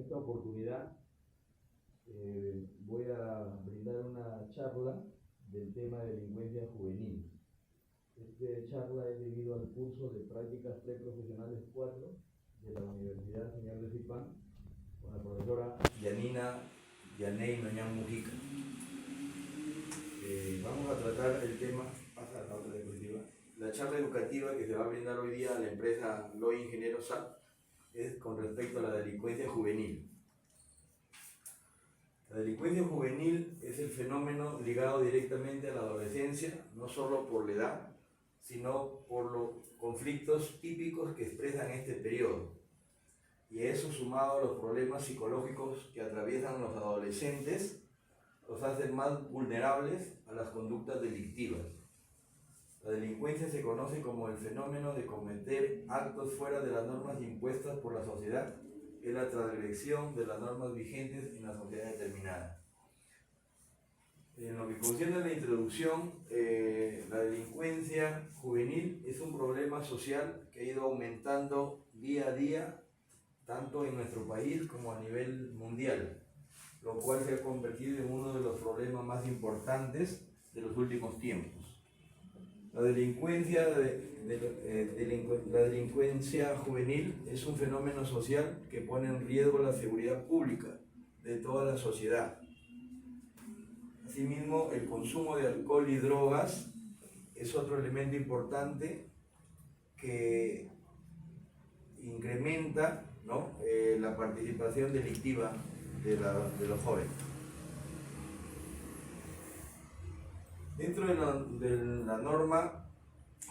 esta oportunidad voy a brindar una charla del tema de delincuencia juvenil. Esta charla es debido al curso de prácticas preprofesionales 4 de la Universidad Señor de Zipán con la profesora Yanina Yaney Noñán Mujica. Vamos a tratar el tema, pasa a la otra diapositiva. La charla educativa que se va a brindar hoy día a la empresa Loy Ingeniero SAP es con respecto a la delincuencia juvenil. La delincuencia juvenil es el fenómeno ligado directamente a la adolescencia, no solo por la edad, sino por los conflictos típicos que expresan este periodo. Y eso, sumado a los problemas psicológicos que atraviesan los adolescentes, los hacen más vulnerables a las conductas delictivas. La delincuencia se conoce como el fenómeno de cometer actos fuera de las normas impuestas por la sociedad. Es la transgresión de las normas vigentes en la sociedad determinada. En lo que concierne a la introducción, la delincuencia juvenil es un problema social que ha ido aumentando día a día, tanto en nuestro país como a nivel mundial, lo cual se ha convertido en uno de los problemas más importantes de los últimos tiempos. La delincuencia juvenil es un fenómeno social que pone en riesgo la seguridad pública de toda la sociedad. Asimismo, el consumo de alcohol y drogas es otro elemento importante que incrementa, ¿no?, la participación delictiva de los jóvenes. Dentro de la norma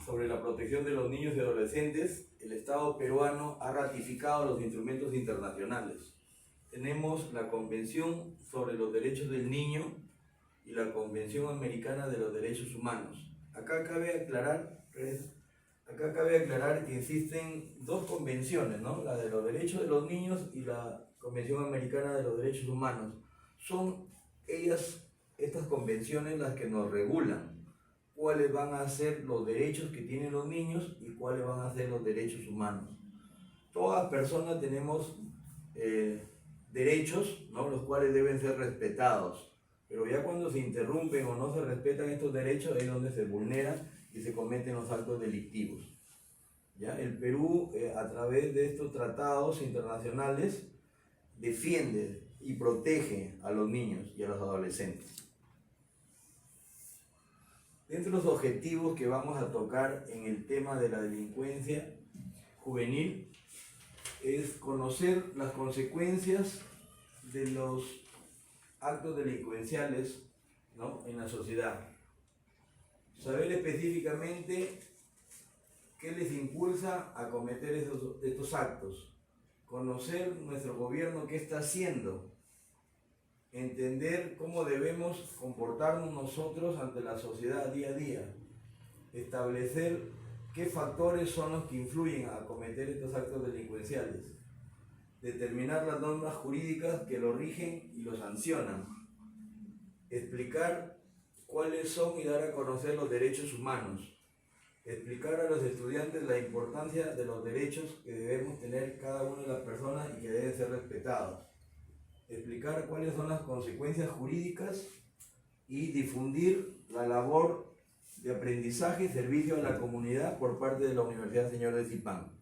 sobre la protección de los niños y adolescentes, el Estado peruano ha ratificado los instrumentos internacionales. Tenemos la Convención sobre los Derechos del Niño y la Convención Americana de los Derechos Humanos. Acá cabe aclarar que existen dos convenciones, ¿no?, la de los derechos de los niños y la Convención Americana de los Derechos Humanos. Son estas convenciones las que nos regulan cuáles van a ser los derechos que tienen los niños y cuáles van a ser los derechos humanos. Todas personas tenemos derechos, ¿no?, los cuales deben ser respetados, pero ya cuando se interrumpen o no se respetan estos derechos es donde se vulneran y se cometen los actos delictivos. ¿Ya? El Perú, a través de estos tratados internacionales, defiende y protege a los niños y a los adolescentes. Dentro de los objetivos que vamos a tocar en el tema de la delincuencia juvenil es conocer las consecuencias de los actos delincuenciales, ¿no?, en la sociedad. Saber específicamente qué les impulsa a cometer estos actos. Conocer nuestro gobierno qué está haciendo. Entender cómo debemos comportarnos nosotros ante la sociedad día a día. Establecer qué factores son los que influyen a cometer estos actos delincuenciales. Determinar las normas jurídicas que lo rigen y lo sancionan. Explicar cuáles son y dar a conocer los derechos humanos. Explicar a los estudiantes la importancia de los derechos que debemos tener cada una de las personas y que deben ser respetados. Explicar cuáles son las consecuencias jurídicas y difundir la labor de aprendizaje y servicio a la comunidad por parte de la Universidad Señor de Zipán.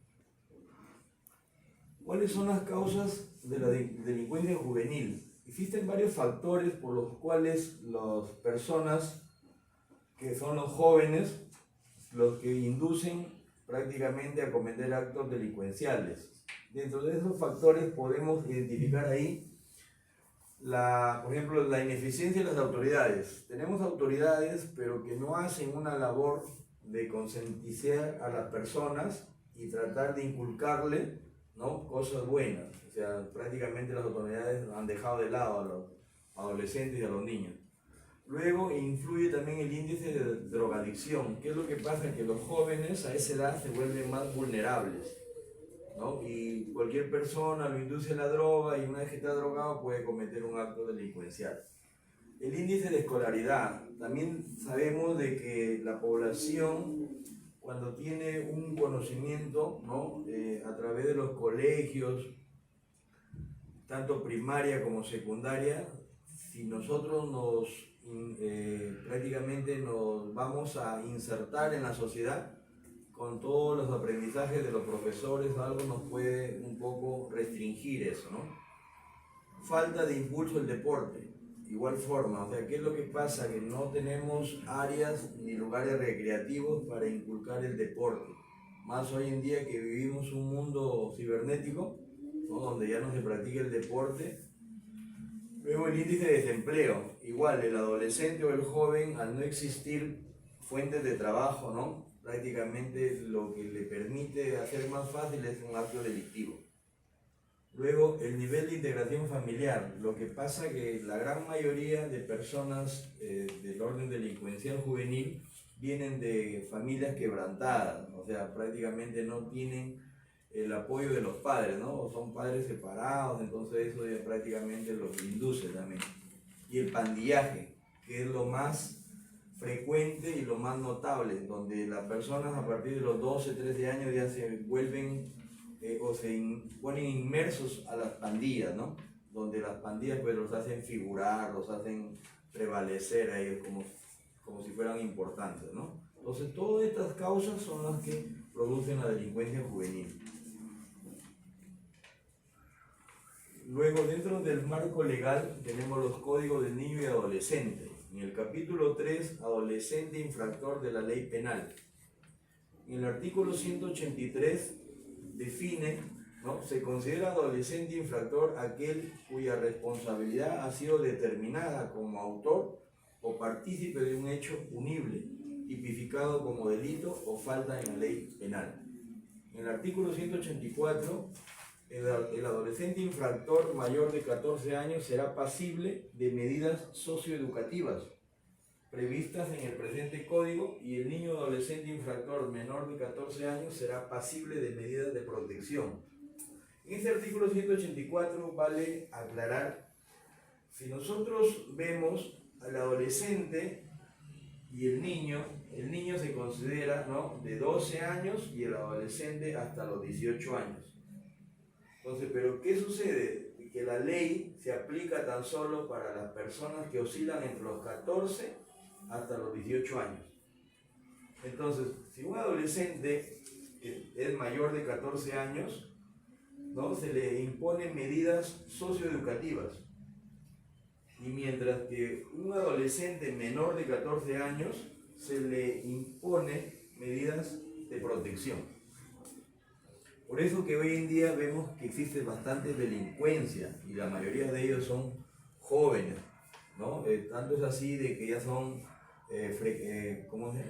¿Cuáles son las causas de la delincuencia juvenil? Existen varios factores por los cuales las personas, que son los jóvenes, los que inducen prácticamente a cometer actos delincuenciales. Dentro de esos factores podemos identificar ahí, por ejemplo, la ineficiencia de las autoridades. Tenemos autoridades, pero que no hacen una labor de concientizar a las personas y tratar de inculcarle, ¿no?, cosas buenas. O sea, prácticamente las autoridades han dejado de lado a los adolescentes y a los niños. Luego influye también el índice de drogadicción. ¿Qué es lo que pasa? Que los jóvenes a esa edad se vuelven más vulnerables, ¿no? Y cualquier persona lo induce a la droga y una vez que está drogado puede cometer un acto delincuencial. El índice de escolaridad. También sabemos de que la población, cuando tiene un conocimiento, ¿no?, a través de los colegios, tanto primaria como secundaria, si nosotros prácticamente nos vamos a insertar en la sociedad con todos los aprendizajes de los profesores, algo nos puede un poco restringir eso, ¿no? Falta de impulso del deporte, igual forma, o sea, ¿qué es lo que pasa? Que no tenemos áreas ni lugares recreativos para inculcar el deporte, más hoy en día que vivimos un mundo cibernético, ¿no? Donde ya no se practica el deporte. Luego el índice de desempleo, igual el adolescente o el joven, al no existir fuentes de trabajo, ¿no? Prácticamente lo que le permite hacer más fácil es un acto delictivo. Luego el nivel de integración familiar, lo que pasa que la gran mayoría de personas del orden delincuencial juvenil vienen de familias quebrantadas, o sea, prácticamente no tienen el apoyo de los padres, ¿no? O son padres separados, entonces eso ya prácticamente los induce también. Y el pandillaje, que es lo más frecuente y lo más notable, donde las personas a partir de los 12, 13 años ya se vuelven o se ponen inmersos a las pandillas, ¿no? Donde las pandillas pues los hacen figurar, los hacen prevalecer a ellos como si fueran importantes, ¿no? Entonces todas estas causas son las que producen la delincuencia juvenil. Luego, dentro del marco legal, tenemos los códigos del niño y adolescente. En el capítulo 3, adolescente infractor de la ley penal. En el artículo 183 define, ¿no? Se considera adolescente infractor aquel cuya responsabilidad ha sido determinada como autor o partícipe de un hecho punible, tipificado como delito o falta en la ley penal. En el artículo 184, el adolescente infractor mayor de 14 años será pasible de medidas socioeducativas previstas en el presente código, y el niño adolescente infractor menor de 14 años será pasible de medidas de protección. En este artículo 184 vale aclarar, si nosotros vemos al adolescente y el niño se considera, ¿no?, de 12 años y el adolescente hasta los 18 años. Entonces, ¿pero qué sucede? Que la ley se aplica tan solo para las personas que oscilan entre los 14 hasta los 18 años. Entonces, si un adolescente es mayor de 14 años, ¿no?, se le imponen medidas socioeducativas. Y mientras que un adolescente menor de 14 años se le impone medidas de protección. Por eso que hoy en día vemos que existe bastante delincuencia y la mayoría de ellos son jóvenes, ¿no? Tanto es así de que ya son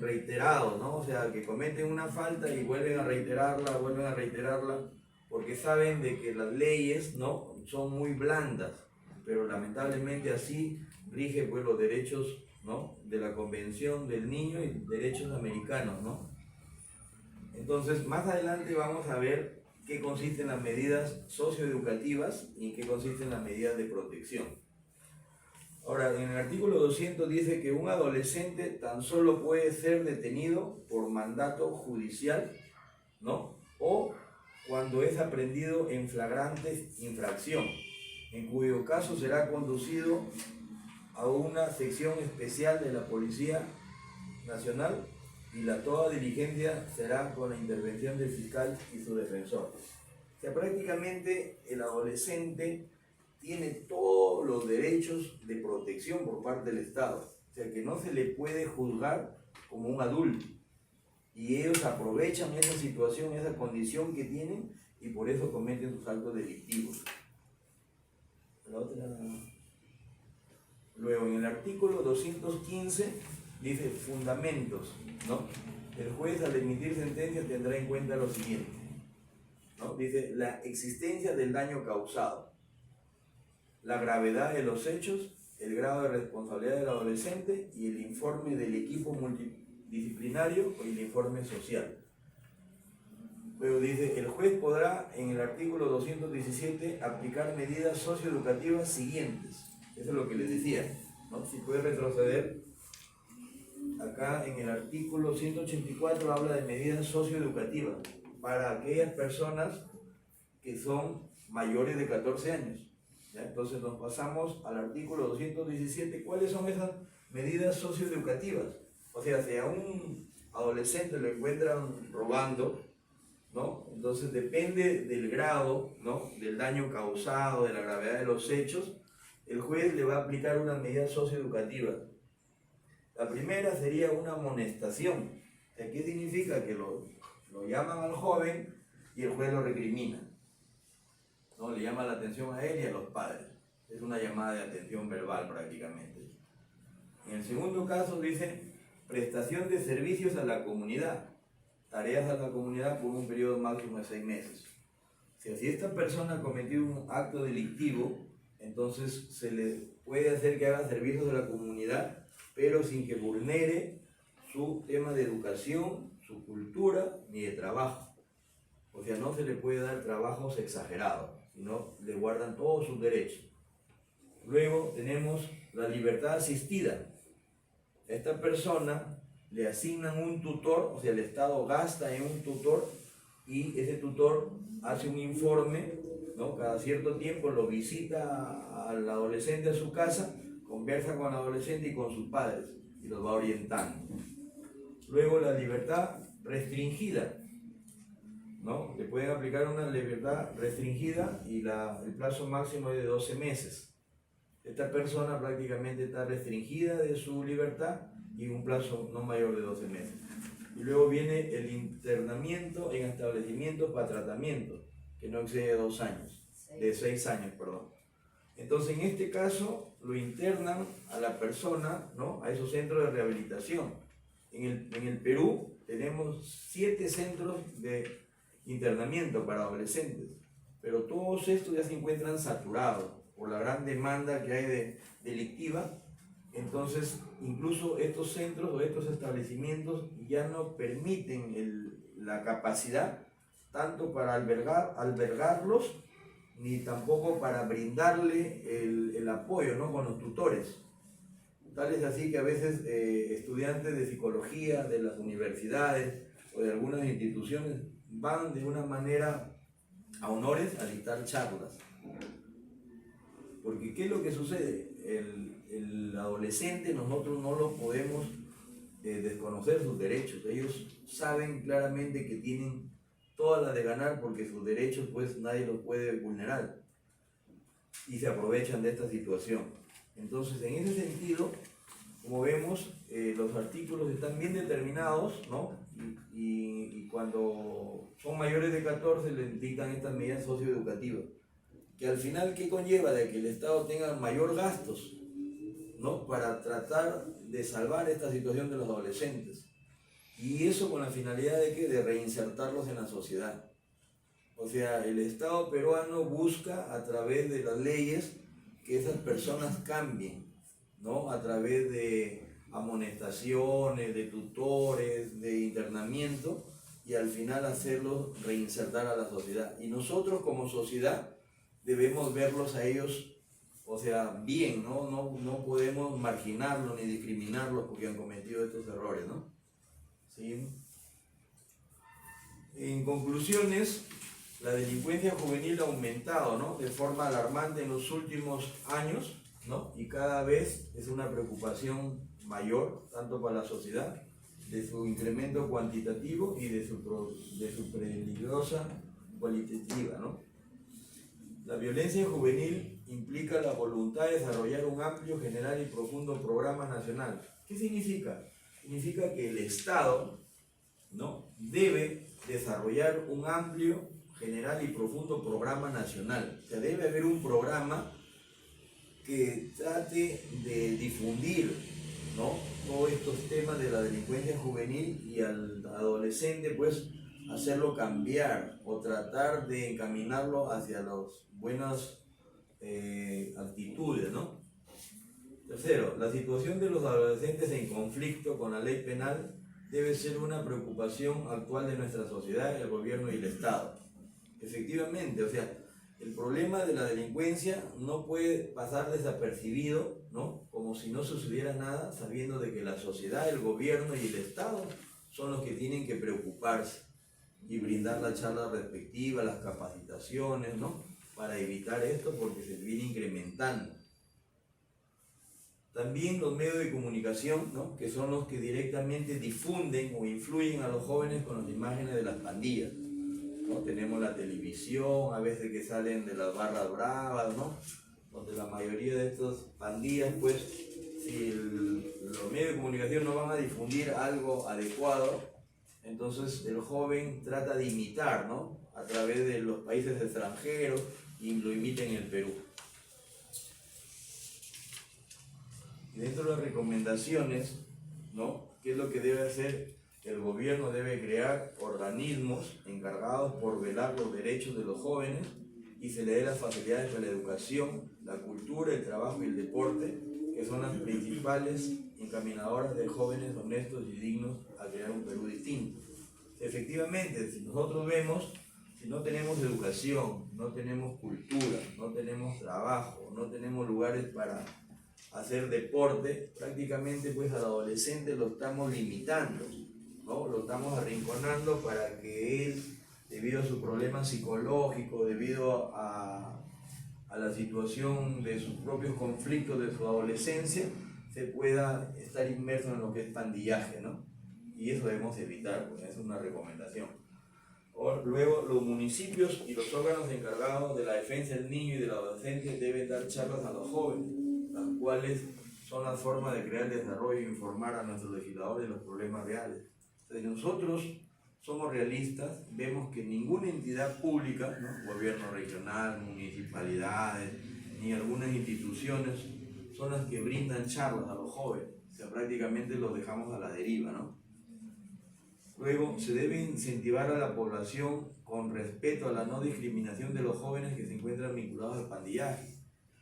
reiterados, ¿no? O sea, que cometen una falta y vuelven a reiterarla, porque saben de que las leyes, ¿no?, son muy blandas, pero lamentablemente así rige pues los derechos, ¿no?, de la Convención del Niño y derechos americanos, ¿no? Entonces, más adelante vamos a ver qué consisten las medidas socioeducativas y en qué consisten las medidas de protección. Ahora, en el artículo 200 dice que un adolescente tan solo puede ser detenido por mandato judicial, ¿no?, o cuando es aprendido en flagrante infracción, en cuyo caso será conducido a una sección especial de la Policía Nacional y toda diligencia será con la intervención del fiscal y su defensor. O sea, prácticamente el adolescente tiene todos los derechos de protección por parte del Estado. O sea, que no se le puede juzgar como un adulto. Y ellos aprovechan esa situación, esa condición que tienen, y por eso cometen sus actos delictivos. Luego, en el artículo 215 dice fundamentos, ¿no? El juez, al emitir sentencia, tendrá en cuenta lo siguiente, ¿no? Dice la existencia del daño causado, la gravedad de los hechos, el grado de responsabilidad del adolescente y el informe del equipo multidisciplinario y el informe social. Luego dice, el juez podrá, en el artículo 217, aplicar medidas socioeducativas siguientes. Eso es lo que les decía, ¿no? Si puede retroceder, acá en el artículo 184 habla de medidas socioeducativas para aquellas personas que son mayores de 14 años. Entonces nos pasamos al artículo 217. ¿Cuáles son esas medidas socioeducativas? O sea, si a un adolescente lo encuentran robando, ¿no? Entonces depende del grado, ¿no?, del daño causado, de la gravedad de los hechos, el juez le va a aplicar una medida socioeducativa. La primera sería una amonestación. O sea, ¿qué significa? Que lo llaman al joven y el juez lo recrimina, ¿no? Le llama la atención a él y a los padres. Es una llamada de atención verbal prácticamente. En el segundo caso dice prestación de servicios a la comunidad, tareas a la comunidad por un periodo máximo de 6 meses. O sea, si esta persona ha cometido un acto delictivo, entonces se le puede hacer que haga servicios a la comunidad, pero sin que vulnere su tema de educación, su cultura, ni de trabajo. O sea, no se le puede dar trabajos exagerados, sino le guardan todos sus derechos. Luego tenemos la libertad asistida. A esta persona le asignan un tutor, o sea, el Estado gasta en un tutor y ese tutor hace un informe, ¿no? Cada cierto tiempo lo visita al adolescente a su casa, conversa con el adolescente y con sus padres y los va orientando. Luego la libertad restringida, ¿no? Le pueden aplicar una libertad restringida y el plazo máximo es de 12 meses. Esta persona prácticamente está restringida de su libertad y un plazo no mayor de 12 meses. Y luego viene el internamiento en establecimientos para tratamiento, que no excede 2 años, de 6 años, perdón. Entonces, en este caso, lo internan a la persona, ¿no?, a esos centros de rehabilitación. En el Perú tenemos 7 centros de internamiento para adolescentes, pero todos estos ya se encuentran saturados por la gran demanda que hay delictiva. Entonces, incluso estos centros o estos establecimientos ya no permiten la capacidad tanto para albergarlos, ni tampoco para brindarle el apoyo, ¿no?, con los tutores. Tal es así que a veces estudiantes de psicología de las universidades o de algunas instituciones van de una manera a honores a dictar charlas. Porque ¿qué es lo que sucede? El adolescente, nosotros no lo podemos desconocer sus derechos. Ellos saben claramente que tienen toda la de ganar porque sus derechos pues nadie los puede vulnerar y se aprovechan de esta situación. Entonces, en ese sentido, como vemos, los artículos están bien determinados, ¿no? Y cuando son mayores de 14 les dictan estas medidas socioeducativas, que al final, ¿qué conlleva? De que el Estado tenga mayor gastos, ¿no?, para tratar de salvar esta situación de los adolescentes. Y eso con la finalidad de ¿qué? De reinsertarlos en la sociedad. O sea, el Estado peruano busca a través de las leyes que esas personas cambien, ¿no?, a través de amonestaciones, de tutores, de internamiento, y al final hacerlos reinsertar a la sociedad. Y nosotros como sociedad debemos verlos a ellos, o sea, bien, ¿no? No podemos marginarlos ni discriminarlos porque han cometido estos errores, ¿no? ¿Sí? En conclusiones, la delincuencia juvenil ha aumentado, ¿no?, de forma alarmante en los últimos años, ¿no?, y cada vez es una preocupación mayor, tanto para la sociedad, de su incremento cuantitativo y de su peligrosa cualitativa, ¿no? La violencia juvenil implica la voluntad de desarrollar un amplio, general y profundo programa nacional. ¿Qué significa? Significa que el Estado, ¿no?, debe desarrollar un amplio, general y profundo programa nacional. O sea, debe haber un programa que trate de difundir, ¿no?, todos estos temas de la delincuencia juvenil y al adolescente, pues, hacerlo cambiar o tratar de encaminarlo hacia las buenas actitudes, ¿no? Tercero, la situación de los adolescentes en conflicto con la ley penal debe ser una preocupación actual de nuestra sociedad, el gobierno y el Estado. Efectivamente, o sea, el problema de la delincuencia no puede pasar desapercibido, ¿no?, como si no sucediera nada, sabiendo de que la sociedad, el gobierno y el Estado son los que tienen que preocuparse y brindar la charla respectiva, las capacitaciones, ¿no? para evitar esto porque se viene incrementando. También los medios de comunicación, ¿no? Que son los que directamente difunden o influyen a los jóvenes con las imágenes de las pandillas, ¿no? Tenemos la televisión, a veces que salen de las barras bravas, ¿no? Donde la mayoría de estas pandillas, pues, si los medios de comunicación no van a difundir algo adecuado, entonces el joven trata de imitar, ¿no? A través de los países extranjeros y lo imita en el Perú. Y dentro de las recomendaciones, ¿no? ¿Qué es lo que debe hacer? El gobierno debe crear organismos encargados por velar los derechos de los jóvenes y se le dé las facilidades para la educación, la cultura, el trabajo y el deporte, que son las principales encaminadoras de jóvenes honestos y dignos a crear un Perú distinto. Efectivamente, si nosotros vemos, si no tenemos educación, no tenemos cultura, no tenemos trabajo, no tenemos lugares para hacer deporte, prácticamente pues al adolescente lo estamos limitando, ¿no? Lo estamos arrinconando para que él, debido a su problema psicológico, debido a la situación de sus propios conflictos de su adolescencia, se pueda estar inmerso en lo que es pandillaje, ¿no? Y eso debemos evitar, pues es una recomendación. Luego, los municipios y los órganos encargados de la defensa del niño y del adolescente deben dar charlas a los jóvenes, las cuales son las formas de crear desarrollo e informar a nuestros legisladores de los problemas reales. Entonces, nosotros somos realistas, vemos que ninguna entidad pública, ¿no? Gobierno regional, municipalidades, ni algunas instituciones son las que brindan charlas a los jóvenes. O sea, prácticamente los dejamos a la deriva, ¿no? Luego, se debe incentivar a la población con respeto a la no discriminación de los jóvenes que se encuentran vinculados al pandillaje.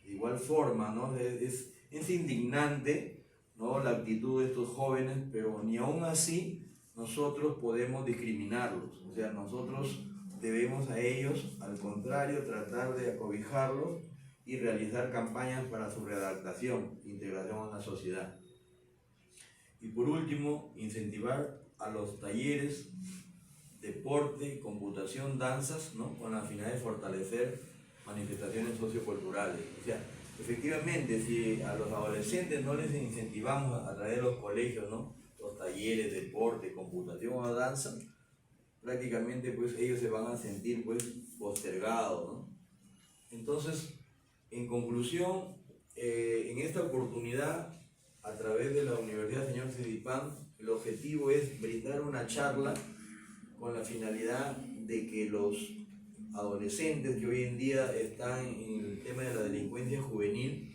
De igual forma, ¿no? Es indignante, ¿no? La actitud de estos jóvenes, pero ni aún así nosotros podemos discriminarlos. O sea, nosotros debemos a ellos, al contrario, tratar de acobijarlos y realizar campañas para su readaptación e integración en la sociedad. Y por último, incentivar a los talleres, deporte, computación, danzas, ¿no? Con la finalidad de fortalecer manifestaciones socioculturales. O sea, efectivamente, si a los adolescentes no les incentivamos a través de los colegios, ¿no? Los talleres, deporte, computación o danza, prácticamente pues ellos se van a sentir pues postergados, ¿no? Entonces, en conclusión, en esta oportunidad, a través de la Universidad Señor Cedipán, el objetivo es brindar una charla con la finalidad de que los adolescentes que hoy en día están en el tema de la delincuencia juvenil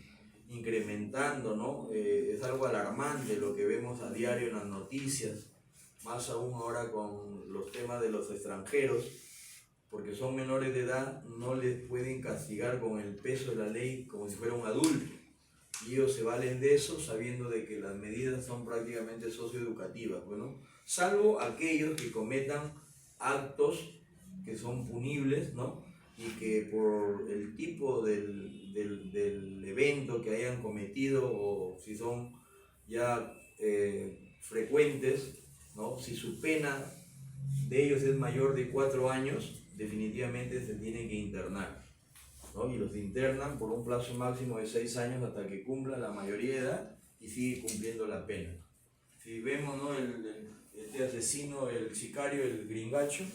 incrementando, ¿no? Es algo alarmante lo que vemos a diario en las noticias, más aún ahora con los temas de los extranjeros, porque son menores de edad, no les pueden castigar con el peso de la ley como si fuera un adulto. Y ellos se valen de eso sabiendo de que las medidas son prácticamente socioeducativas, bueno, salvo aquellos que cometan actos que son punibles, ¿no? Y que por el tipo del evento que hayan cometido o si son ya frecuentes, ¿no? Si su pena de ellos es mayor de 4 años, definitivamente se tienen que internar, ¿no? Y los internan por un plazo máximo de 6 años hasta que cumpla la mayoría de edad y sigue cumpliendo la pena. Si vemos, ¿no? Este asesino, el sicario, el gringacho,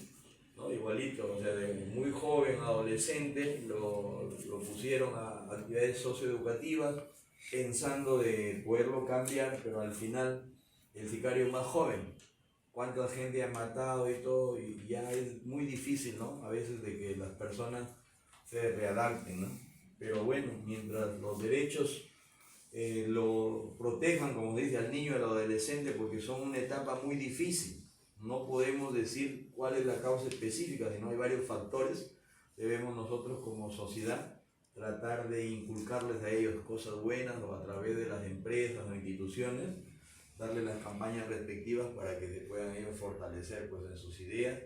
¿no? Igualito, o sea, de muy joven, adolescente, lo pusieron a actividades socioeducativas pensando de poderlo cambiar, pero al final el sicario es más joven. Cuánta gente ha matado y todo, y ya es muy difícil, ¿no? A veces de que las personas se readapten, ¿no? Pero bueno, mientras los derechos lo protejan, como dice, al niño y al adolescente, porque son una etapa muy difícil. No podemos decir cuál es la causa específica, sino hay varios factores. Debemos nosotros como sociedad tratar de inculcarles a ellos cosas buenas o a través de las empresas o instituciones, darles las campañas respectivas para que se puedan ellos fortalecer pues, en sus ideas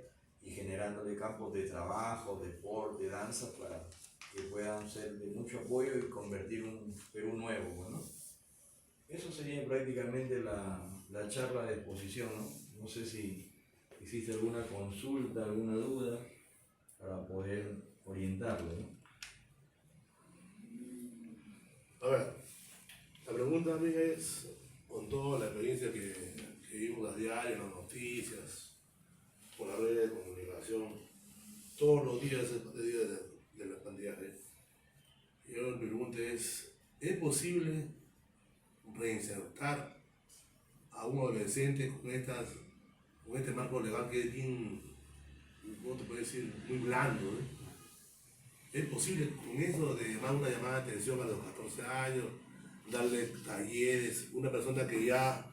y generándole campos de trabajo, deporte, danza, para que puedan ser de mucho apoyo y convertir un Perú nuevo, ¿no? Eso sería prácticamente la charla de exposición, ¿no? No sé si existe alguna consulta, alguna duda para poder orientarlo, ¿no? pregunta mía es, con toda la experiencia que vimos a diario, en las noticias, por la red de comunicación, todos los días de la pandillaje, yo mi pregunta ¿es posible reinsertar a un adolescente con este marco legal que es bien, ¿cómo te puedo decir?, muy blando, ¿eh? ¿Es posible con eso de dar una llamada de atención a los 14 años, darle talleres, una persona que ya,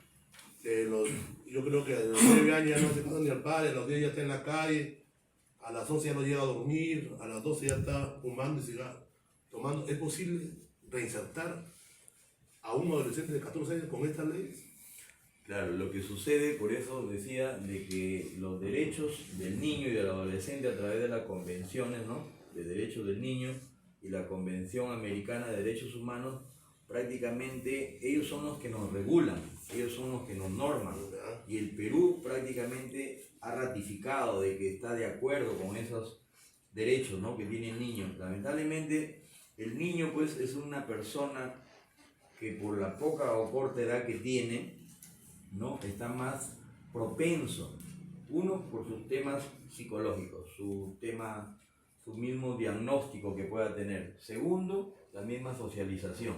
yo creo que a los 9 años ya no se casa ni al padre, a los 10 ya está en la calle, a las 11 ya no llega a dormir, a las 12 ya está fumando y siga tomando? ¿Es posible reinsertar a un adolescente de 14 años con estas leyes? Claro, lo que sucede, por eso decía, de que los derechos del niño y del adolescente a través de las convenciones, ¿no?, de derechos del niño y la Convención Americana de Derechos Humanos, prácticamente ellos son los que nos regulan, ellos son los que nos norman. Y el Perú prácticamente ha ratificado de que está de acuerdo con esos derechos, ¿no?, que tiene el niño. Lamentablemente, el niño pues es una persona que por la poca o corta edad que tiene, ¿no?, está más propenso, uno, por sus temas psicológicos, su mismo diagnóstico que pueda tener. Segundo, la misma socialización,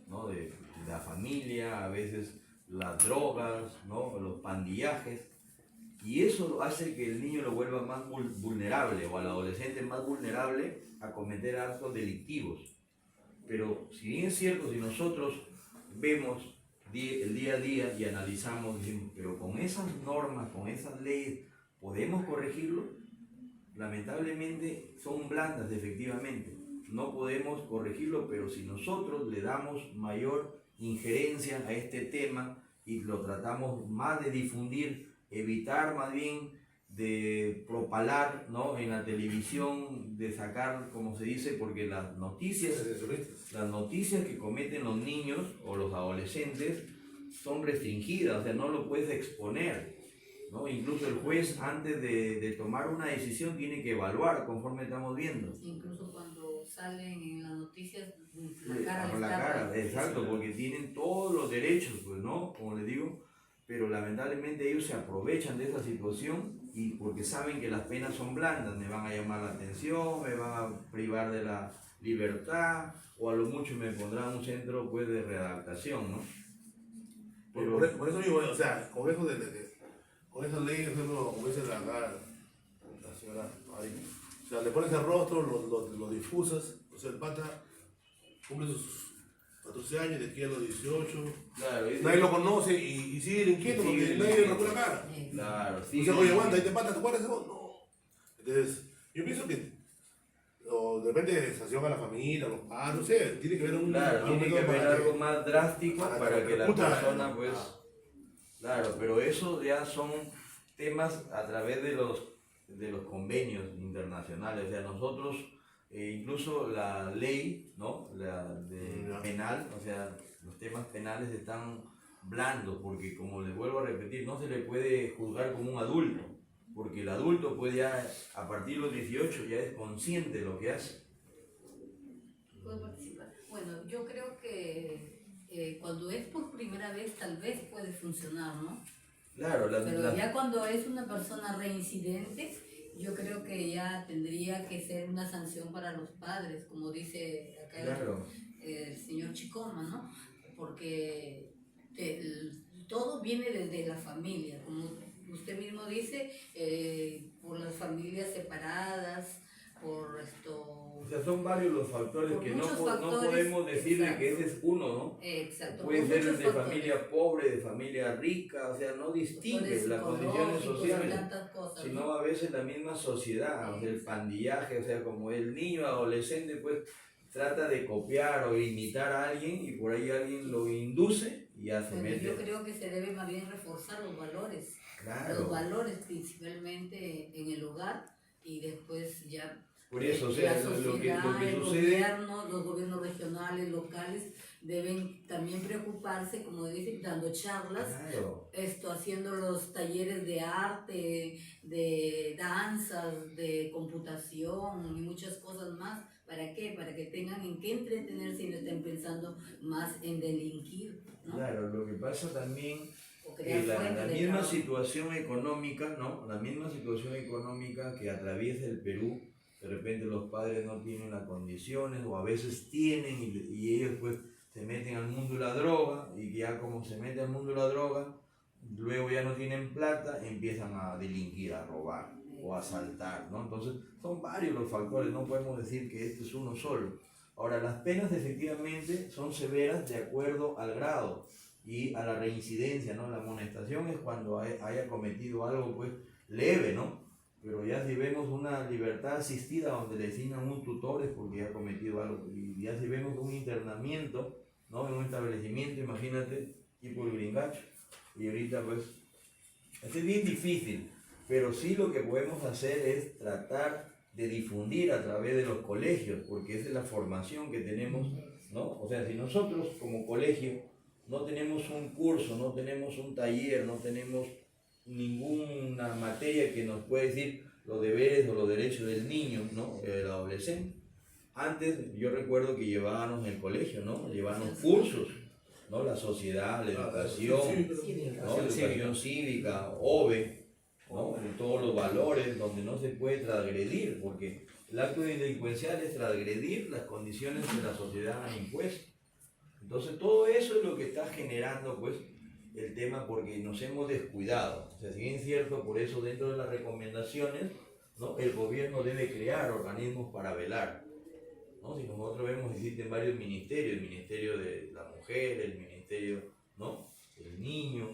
¿no?, de la familia, a veces las drogas, ¿no?, los pandillajes, y eso hace que el niño lo vuelva más vulnerable, o al adolescente más vulnerable a cometer actos delictivos. Pero si bien es cierto, si nosotros vemos el día a día y analizamos, decimos, pero con esas normas, con esas leyes, ¿podemos corregirlo? Lamentablemente son blandas, efectivamente. No podemos corregirlo, pero si nosotros le damos mayor injerencia a este tema y lo tratamos más de difundir, evitar más bien de propalar, ¿no?, en la televisión, de sacar, como se dice, porque las noticias que cometen los niños o los adolescentes son restringidas, o sea, no lo puedes exponer, ¿no? Incluso el juez, antes de tomar una decisión, tiene que evaluar, conforme estamos viendo. Incluso cuando salen en las noticias, la cara, exacto, porque tienen todos los derechos, pues, ¿no?, como les digo, pero lamentablemente ellos se aprovechan de esa situación y porque saben que las penas son blandas, me van a llamar la atención, me van a privar de la libertad, o a lo mucho me pondrán un centro, pues, de readaptación, ¿no? Pero, por eso mismo, o sea, con esas leyes, como dice la señora Ari, o sea, le pones el rostro, lo difusas, o sea, el pata cumple sus 14 años, de aquí a los 18, claro, nadie lo conoce y sigue delinquiendo porque nadie le rompe la cara. Claro, sí. O sea, oye, aguanta, ahí te pata, ¿te acuerdas de vos? No. Entonces, yo pienso que o de repente sanción a la familia, a los padres, no sé, tiene que haber tiene que haber algo más drástico para que la persona, pues, claro, pero eso ya son temas a través de los convenios internacionales. O sea, nosotros, incluso la ley, ¿no?, penal, o sea, los temas penales están blandos, porque, como les vuelvo a repetir, no se le puede juzgar como un adulto, porque el adulto puede ya, a partir de los 18, ya es consciente de lo que hace. ¿Puedo participar? Bueno, yo creo que cuando es por primera vez tal vez puede funcionar, ¿no? Claro, pero ya cuando es una persona reincidente, yo creo que ya tendría que ser una sanción para los padres, como dice acá el señor Chicoma, ¿no? Porque todo viene desde la familia, como usted mismo dice, por las familias separadas, por esto... O sea, son varios los factores que no podemos decir de que ese es uno, ¿no? Exacto. Puede ser de familia pobre, de familia rica, o sea, no distingue las condiciones sociales, sino a veces la misma sociedad, o sea, el pandillaje, o sea, como el niño adolescente, pues, trata de copiar o imitar a alguien y por ahí alguien lo induce y ya se mete. Yo creo que se debe más bien reforzar los valores. Claro. Los valores principalmente en el hogar y después ya por eso, o sea, la sociedad, lo que sucede, los gobiernos regionales, locales deben también preocuparse, como dicen, dando charlas, claro, haciendo los talleres de arte, de danzas, de computación y muchas cosas más ¿Para qué? Para que tengan en qué entretenerse y no estén pensando más en delinquir, ¿no? Claro, lo que pasa también O crear que la fuentes de misma trabajo. situación económica, ¿no? La misma situación económica que atraviesa el Perú, de repente los padres no tienen las condiciones o a veces tienen y ellos pues se meten al mundo de la droga y ya como se meten al mundo de la droga, luego ya no tienen plata, empiezan a delinquir, a robar o a asaltar, ¿no? Entonces son varios los factores, no podemos decir que este es uno solo. Ahora, las penas efectivamente son severas de acuerdo al grado y a la reincidencia, ¿no? La amonestación es cuando haya cometido algo pues leve, ¿no? Pero ya si vemos una libertad asistida donde le asignan un tutor es porque ha cometido algo. Y ya si vemos un internamiento, ¿no? En un establecimiento, imagínate, tipo el Gringacho. Y ahorita pues, es bien difícil, pero sí lo que podemos hacer es tratar de difundir a través de los colegios, porque esa es la formación que tenemos, ¿no? O sea, si nosotros como colegio no tenemos un curso, no tenemos un taller, no tenemos ninguna materia que nos pueda decir los deberes o los derechos del niño, ¿no? Del adolescente. Antes yo recuerdo que llevábamos en el colegio, ¿no? Llevábamos cursos, ¿no? La sociedad, la educación, ¿no? Educación cívica, OVE, ¿no? De todos los valores donde no se puede transgredir, porque el acto delincuencial es transgredir las condiciones que la sociedad ha impuesto. Entonces todo eso es lo que está generando pues el tema porque nos hemos descuidado. O sea, si bien es cierto, por eso dentro de las recomendaciones, ¿no? El gobierno debe crear organismos para velar, ¿no? Si nosotros vemos existen varios ministerios, el Ministerio de la Mujer, el Ministerio, ¿no? El Niño,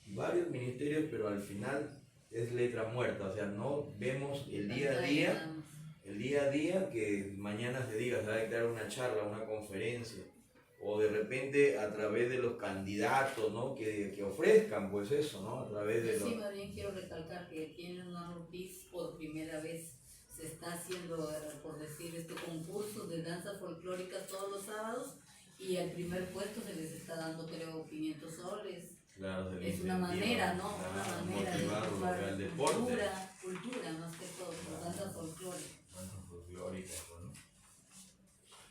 varios ministerios, pero al final es letra muerta, o sea, no vemos el día a día que mañana se diga, se va a dictar una charla, una conferencia, o de repente a través de los candidatos, ¿no? que ofrezcan pues eso, ¿no? A través de Yo sí, los... más bien quiero recalcar que aquí en una Ortiz por primera vez se está haciendo, por decir, concursos de danzas folclóricas todos los sábados y al primer puesto se les está dando creo 500 soles. Claro, Es una manera, ¿no? Claro, Una manera de motivarlo al deporte. cultura más que todo, por danzas folclóricas. Danzas folclóricas, ¿no?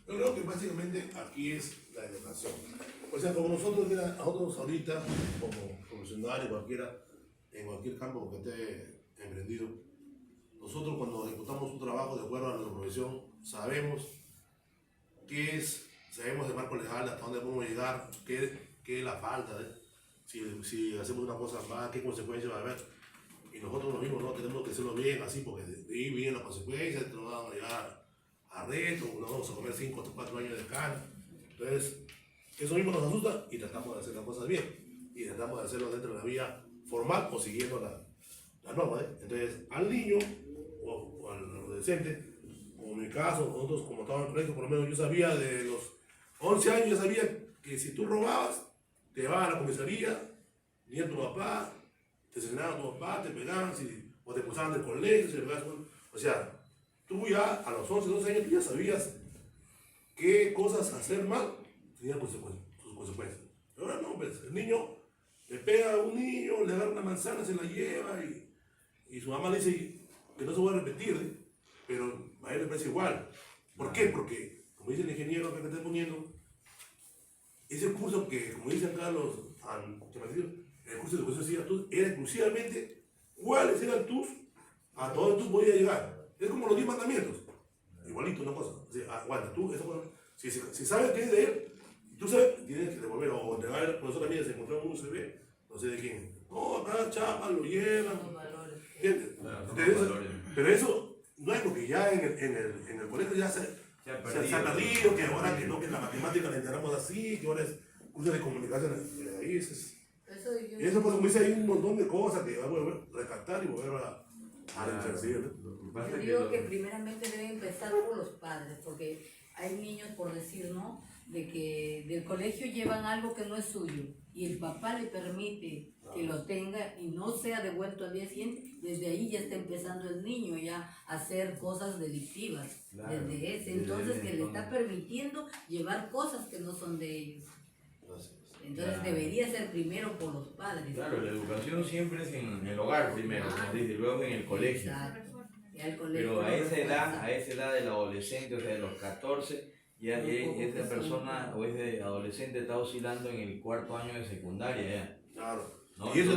Yo creo que básicamente aquí es la educación. O sea, como nosotros ahorita, como profesionales, cualquiera, en cualquier campo que esté emprendido, nosotros cuando ejecutamos un trabajo de acuerdo a nuestra profesión, sabemos qué es, sabemos el marco legal, hasta dónde podemos llegar, qué es la falta, si hacemos una cosa mal, qué consecuencias va a haber. Y nosotros lo mismo, ¿no? Tenemos que hacerlo bien, así, porque de ahí vienen las consecuencias, nos van a llegar arresto, nos vamos a comer 5 o 4 años de cana. Entonces, eso mismo nos asusta y tratamos de hacer las cosas bien. Y tratamos de hacerlo dentro de la vía formal o siguiendo la norma. Entonces, al niño o al adolescente, como en mi caso, nosotros como estábamos en el colegio, por lo menos yo sabía de los 11 años, yo sabía que si tú robabas, te llevaban a la comisaría, ni a tu papá, te señalaban a tu papá, te pegaban, o te expulsaban del colegio, o sea, tú ya a los 11, 12 años tú ya sabías qué cosas hacer mal tenían sus consecuencias. Pero ahora no, pues, el niño le pega a un niño, le agarra una manzana, se la lleva y su mamá le dice que no se va a repetir, pero a él le parece igual. ¿Por qué? Porque, como dice el ingeniero que está poniendo, ese curso que, como dicen acá los el curso de educación cívica era exclusivamente cuáles eran a dónde tú podías llegar. Es como los 10 mandamientos. Igualito, una cosa. O sea, aguanta, tú, esa cosa, si sabes que es de él, tú sabes, tienes que devolver o entregar al profesor también, se encontró un USB, no sé de quién. No, acá chapa, lo llevan. ¿Entiendes? Pero eso no es porque ya en el colegio ya se ha perdido, que ahora que no, que la matemática la entendamos así, que ahora es curso de comunicación de raíces. Y eso, pues, como dice, hay un montón de cosas que va a volver a rescatar y volver a reintroducir. Yo digo que primeramente debe empezar por los padres, porque hay niños, por decir, ¿no? De que del colegio llevan algo que no es suyo y el papá le permite que lo tenga y no sea devuelto al día siguiente, desde ahí ya está empezando el niño ya a hacer cosas delictivas, claro, desde ese entonces que le está permitiendo llevar cosas que no son de ellos. Entonces claro, debería ser primero por los padres. Claro, la educación siempre es en el hogar primero, como dice, luego en el colegio. Exacto. Ya el colegio Pero no refuerza. a esa edad del adolescente, o sea, de los 14, ya esa persona o ese adolescente está oscilando en el cuarto año de secundaria ya. Claro. ¿No? Y eso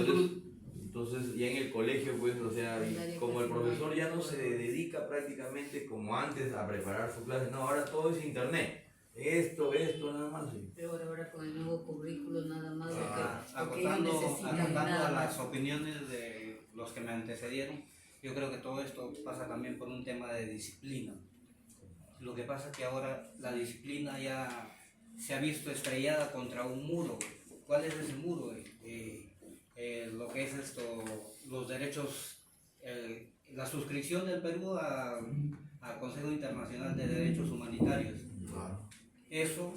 Entonces ya en el colegio, pues, o sea, y como el profesor ya no se dedica prácticamente como antes a preparar su clase, no, ahora todo es internet. Esto, nada más. Sí. Pero ahora con el nuevo currículo nada más lo que ellos Acotando necesitan y a nada las más. opiniones de los que me antecedieron, yo creo que todo esto pasa también por un tema de disciplina. Lo que pasa es que ahora la disciplina ya se ha visto estrellada contra un muro. ¿Cuál es ese muro? Lo que es esto, los derechos, la suscripción del Perú al Consejo Internacional de Derechos Humanitarios. Claro. Eso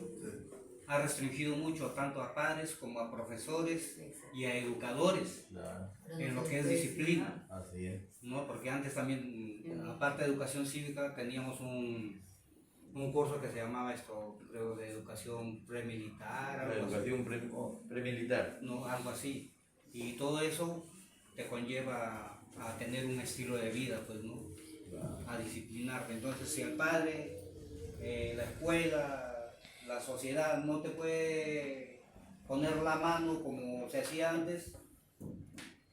ha restringido mucho tanto a padres como a profesores y a educadores Claro, en lo que es disciplina, así es. ¿no? Porque antes también, aparte de educación cívica, teníamos un curso que se llamaba esto, creo, de educación premilitar, La algo así, educación premilitar. ¿no? Algo así. Y todo eso te conlleva a tener un estilo de vida, pues, ¿no? A disciplinarte. Entonces, si el padre, la escuela, la sociedad no te puede poner la mano como se hacía antes,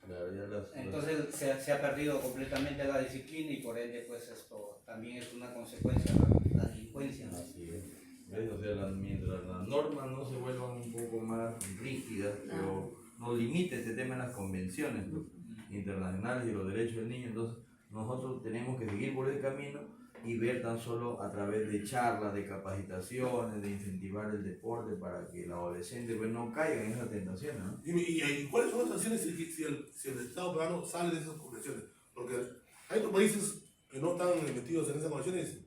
Claro, ya entonces se ha perdido completamente la disciplina y por ende pues esto también es una consecuencia de la delincuencia. Así es. ¿Ves? O sea, mientras las normas no se vuelvan un poco más rígidas, pero no limite este tema en las convenciones internacionales y los derechos del niño, entonces nosotros tenemos que seguir por ese camino y ver tan solo a través de charlas, de capacitaciones, de incentivar el deporte para que el adolescente pues, no caiga en esa tentación, ¿no? ¿Y cuáles son las sanciones si el Estado peruano sale de esas convenciones? Porque hay otros países que no están metidos en esas convenciones,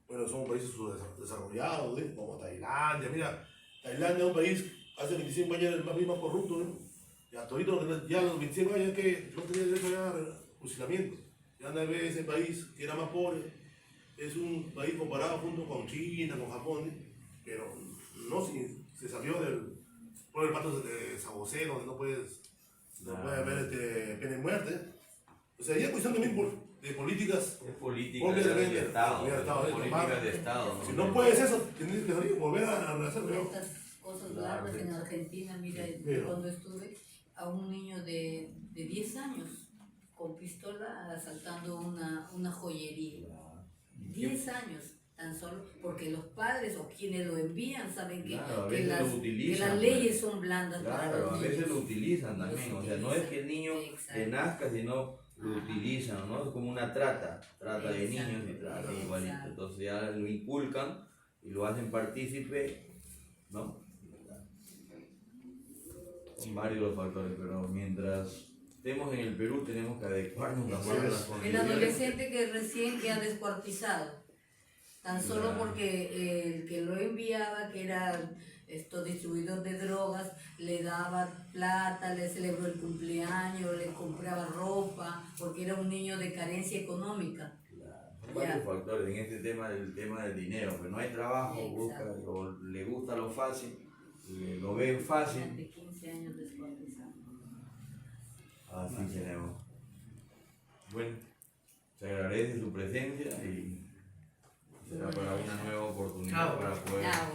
bueno, son países subdesarrollados, ¿eh? Como Tailandia. Mira, Tailandia es un país hace 25 años el más corrupto, ¿no? Y hasta ahorita, ya a los 25 años que no tenía derecho a fusilamiento. Ya anda a ver ese país que era más pobre. Es un país comparado junto con China, con Japón, pero no si se salió por el pacto de San José, donde no puede haber pena de muerte. O sea, ya es cuestión también de políticas. Es política Propias de Estado, de políticas de Estado. Si no puedes eso, tienes que salir, volver a hacerlo. Estas cosas largas en Argentina, mira, cuando estuve, a un niño de 10 años con pistola asaltando una joyería. 10 años, tan solo porque los padres o quienes lo envían saben que, Claro, que utilizan, las leyes son blandas claro, para los a veces niños. lo utilizan también, o sea, no es que el niño Exacto. le nazca, sino lo utilizan, ¿no? Es como una trata de niños y trata igualito. Exacto. Entonces ya lo inculcan y lo hacen partícipe, ¿no? Son varios los factores, pero mientras estemos en el Perú tenemos que adecuarnos a las El condiciones. adolescente que recién queda descuartizado, tan solo Claro. porque el que lo enviaba, que era distribuidor de drogas, le daba plata, le celebró el cumpleaños, le compraba ropa, porque era un niño de carencia económica. Son varios factores en este tema del dinero, pues no hay trabajo, busca, o le gusta lo fácil, lo ven fácil. De 15 años descuartizado. Así tenemos. Bueno, se agradece su presencia y será para una nueva oportunidad para poder... Bravo.